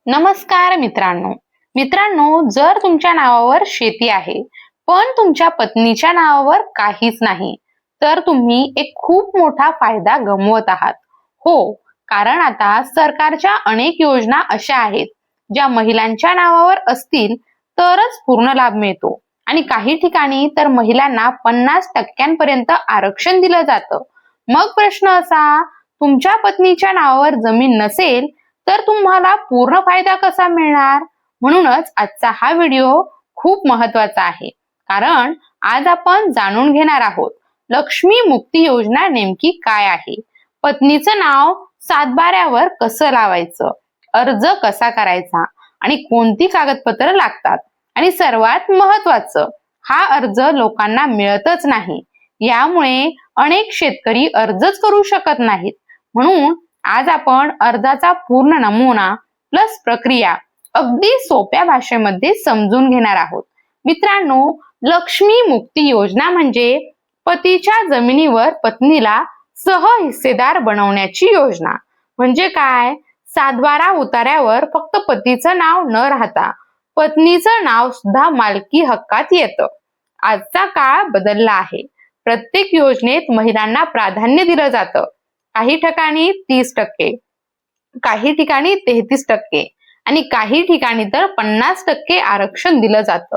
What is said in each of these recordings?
नमस्कार मित्रांनो, जर तुमच्या नावावर शेती आहे पण तुमच्या पत्नीच्या नावावर काहीच नाही, तर तुम्ही एक खूप मोठा फायदा गमवत आहात. हो, कारण आता सरकारच्या अनेक योजना अशा आहेत ज्या महिलांच्या नावावर असतील तरच पूर्ण लाभ मिळतो, आणि काही ठिकाणी तर महिलांना 50% आरक्षण दिलं जातं. मग प्रश्न असा, तुमच्या पत्नीच्या नावावर जमीन नसेल तर तुम्हाला पूर्ण फायदा कसा मिळणार? म्हणूनच आजचा हा व्हिडिओ खूप महत्वाचा आहे. कारण आज आपण जाणून घेणार आहोत लक्ष्मी मुक्ती योजना नेमकी काय आहे, पत्नीचं नाव सातबाऱ्यावर कसं लावायचं, अर्ज कसा करायचा आणि कोणती कागदपत्र लागतात, आणि सर्वात महत्वाचं, हा अर्ज लोकांना मिळतच नाही. यामुळे अनेक शेतकरी अर्जच करू शकत नाहीत. म्हणून आज आपण अर्जाचा पूर्ण नमुना प्लस प्रक्रिया अगदी सोप्या भाषेमध्ये समजून घेणार आहोत. मित्रांनो, लक्ष्मी मुक्ती योजना म्हणजे पतीच्या जमिनीवर पत्नीला सहहिस्सेदार बनवण्याची योजना. म्हणजे काय? सातबारा उतार्यावर फक्त पतीचं नाव न राहता पत्नीचं नाव सुद्धा मालकी हक्कात येतं. आजचा काळ बदलला आहे. प्रत्येक योजनेत महिलांना प्राधान्य दिलं जातं. काही ठिकाणी 30%, काही ठिकाणी 33% आणि काही ठिकाणी तर 50% आरक्षण दिलं जातं.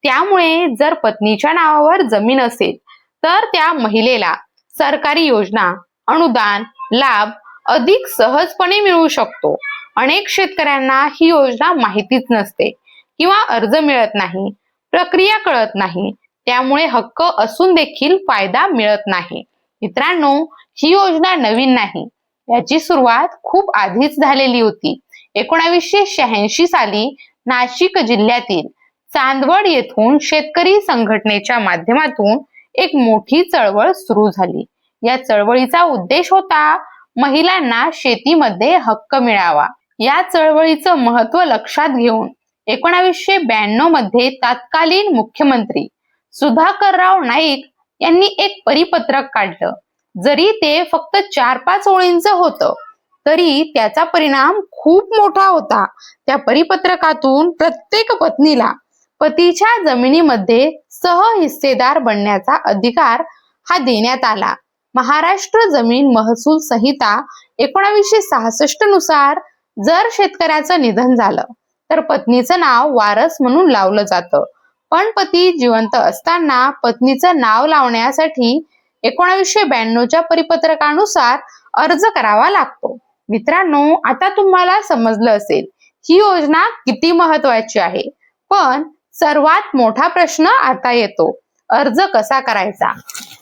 त्यामुळे जर पत्नीच्या नावावर जमीन असेल तर त्या महिलेला सरकारी योजना, अनुदान, लाभ अधिक सहजपणे मिळू शकतो. अनेक शेतकऱ्यांना ही योजना माहितीच नसते किंवा अर्ज मिळत नाही, प्रक्रिया कळत नाही, त्यामुळे हक्क असून देखील फायदा मिळत नाही. मित्रांनो, ही योजना नवीन नाही, याची सुरुवात खूप आधीच झालेली होती. 1986 साली नाशिक जिल्ह्यातील चांदवड येथून शेतकरी संघटनेच्या माध्यमातून एक मोठी चळवळ सुरू झाली. या चळवळीचा उद्देश होता महिलांना शेतीमध्ये हक्क मिळावा. या चळवळीचं महत्त्व लक्षात घेऊन 1992 मध्ये तत्कालीन मुख्यमंत्री सुधाकरराव नाईक यांनी एक परिपत्रक काढलं. जरी ते फक्त 4-5 ओळींचं होतं तरी त्याचा परिणाम खूप मोठा होता. त्या परिपत्रकातून प्रत्येक पत्नीला पतीच्या जमिनीमध्ये सहहिस्सेदार बनण्याचा अधिकार हा देण्यात आला. महाराष्ट्र जमीन महसूल संहिता 1966 नुसार जर शेतकऱ्याचं निधन झालं तर पत्नीचं नाव वारस म्हणून लावलं जातं. पण पती जिवंत असताना पत्नीचं नाव लावण्यासाठी 1992च्या परिपत्रकानुसार अर्ज करावा लागतो. मित्रांनो, आता तुम्हाला समजलं असेल ही योजना किती महत्वाची आहे. पण सर्वात मोठा प्रश्न आता येतो, अर्ज कसा करायचा,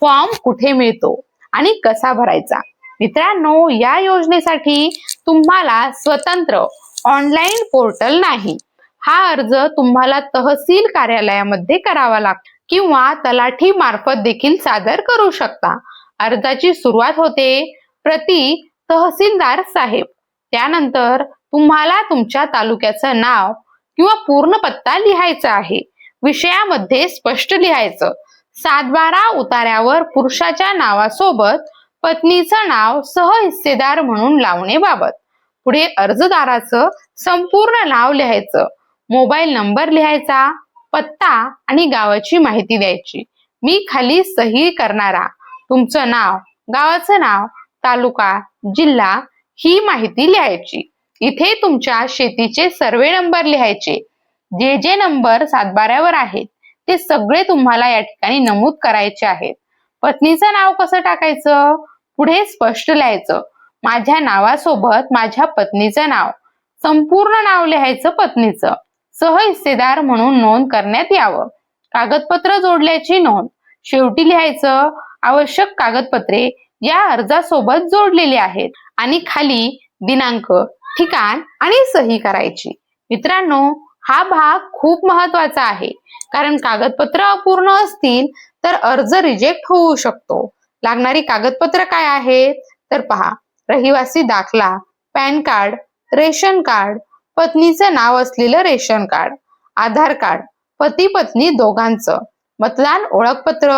फॉर्म कुठे मिळतो आणि कसा भरायचा? मित्रांनो, या योजनेसाठी तुम्हाला स्वतंत्र ऑनलाईन पोर्टल नाही. हा अर्ज तुम्हाला तहसील कार्यालयामध्ये करावा लागतो किंवा तलाठी मार्फत देखील सादर करू शकता. अर्जाची सुरुवात होते प्रति तहसीलदार साहेब. त्यानंतर तुम्हाला तुमच्या तालुक्याचं नाव किंवा पूर्ण पत्ता लिहायचा आहे. विषयामध्ये स्पष्ट लिहायचं, सातबारा उतार्यावर पुरुषाच्या नावासोबत पत्नीचं नाव सहहिस्सेदार म्हणून लावण्याबाबत. पुढे अर्जदाराचं संपूर्ण नाव लिहायचं, मोबाईल नंबर लिहायचा, पत्ता आणि गावाची माहिती द्यायची. मी खाली सही करणारा, तुमचं नाव, गावाचं नाव, तालुका, जिल्हा ही माहिती लिहायची. इथे तुमच्या शेतीचे सर्वे नंबर लिहायचे. जे जे नंबर सातबाऱ्यावर आहेत ते सगळे तुम्हाला या ठिकाणी नमूद करायचे आहेत. पत्नीचं नाव कसं टाकायचं? पुढे स्पष्ट लिहायचं, माझ्या नावासोबत माझ्या पत्नीचं नाव, संपूर्ण नाव लिहायचं पत्नीचं, सहहिस्सेदार म्हणून नोंद करण्यात यावं, कागदपत्र जोडल्याची नोंद. शेवटी लिहायचं, आवश्यक कागदपत्रे या अर्जासोबत जोडलेली आहेत, आणि खाली दिनांक, ठिकाण आणि सही करायची. मित्रांनो, हा भाग खूप महत्वाचा आहे, कारण कागदपत्र अपूर्ण असतील तर अर्ज रिजेक्ट होऊ शकतो. लागणारी कागदपत्र काय आहेत तर पहा, रहिवासी दाखला, पॅन कार्ड, रेशन कार्ड, पत्नीचं नाव असलेलं रेशन कार्ड, आधार कार्ड, पती पत्नी दोघांचं, मतदान ओळखपत्र,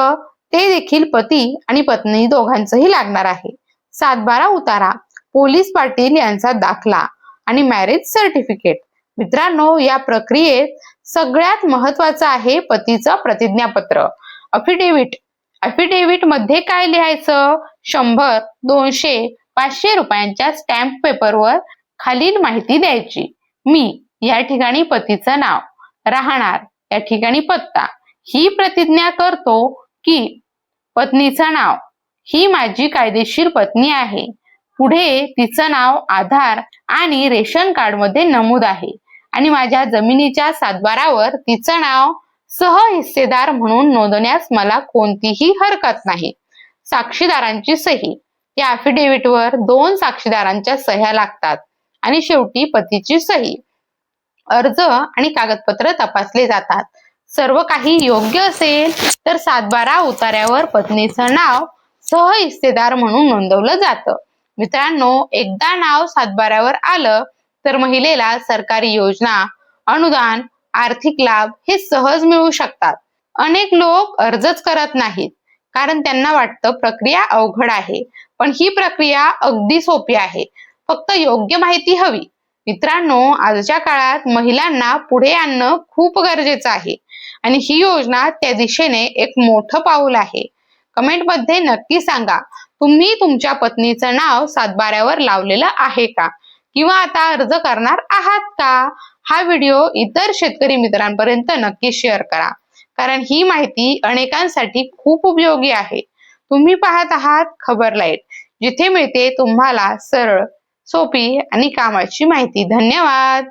ते देखील पती आणि पत्नी दोघांचंही लागणार आहे, सातबारा उतारा, पोलीस पाटील यांचा दाखला आणि मॅरेज सर्टिफिकेट. मित्रांनो, या प्रक्रियेत सगळ्यात महत्वाचं आहे पतीचं प्रतिज्ञापत्र, अफिडेव्हिट. अफिडेव्हिट मध्ये काय लिहायचं? 100, 200, 500 रुपयांच्या स्टॅम्प पेपरवर खालील माहिती द्यायची. मी या ठिकाणी पतीचं नाव, राहणार या ठिकाणी पत्ता. ही प्रतिज्ञा करतो की पत्नीचं नाव, ही माझी कायदेशीर पत्नी आहे. पुढे तिचं नाव आधार आणि रेशन कार्ड मध्ये नमूद आहे आणि माझ्या जमिनीच्या सातबारावर तिचं नाव सहहिस्सेदार म्हणून नोंदवण्यास मला कोणतीही हरकत नाही. साक्षीदारांची सही. या अफिडेव्हिटवर 2 साक्षीदारांच्या सह्या लागतात आणि शेवटी पतीची सही. अर्ज आणि कागदपत्र तपासले जातात. सर्व काही योग्य असेल तर सातबारा उतार्यावर पत्नीचं नाव सहहिस्सेदार म्हणून नोंदवलं जातं. मित्रांनो, एकदा नाव सातबाऱ्यावर आलं तर महिलेला सरकारी योजना, अनुदान, आर्थिक लाभ हे सहज मिळू शकतात. अनेक लोक अर्जच करत नाहीत कारण त्यांना वाटतं प्रक्रिया अवघड आहे, पण ही प्रक्रिया अगदी सोपी आहे. फक्त योग्य माहिती हवी. मित्रांनो, आजच्या काळात महिलांना पुढे आणणं खूप गरजेचं आहे आणि ही योजना त्या दिशेने एक मोठं पाऊल आहे. कमेंटमध्ये नक्की सांगा, तुम्ही तुमच्या पत्नीचं नाव सातबाऱ्यावर लावलेलं आहे का? किंवा आता अर्ज करणार आहात का? हा व्हिडिओ इतर शेतकरी मित्रांपर्यंत नक्की शेअर करा, कारण ही माहिती अनेकांसाठी खूप उपयोगी आहे. तुम्ही पाहत आहात खबर लाईट, जिथे मिळते तुम्हाला सरळ, सोपी आणि कामाची माहिती. धन्यवाद.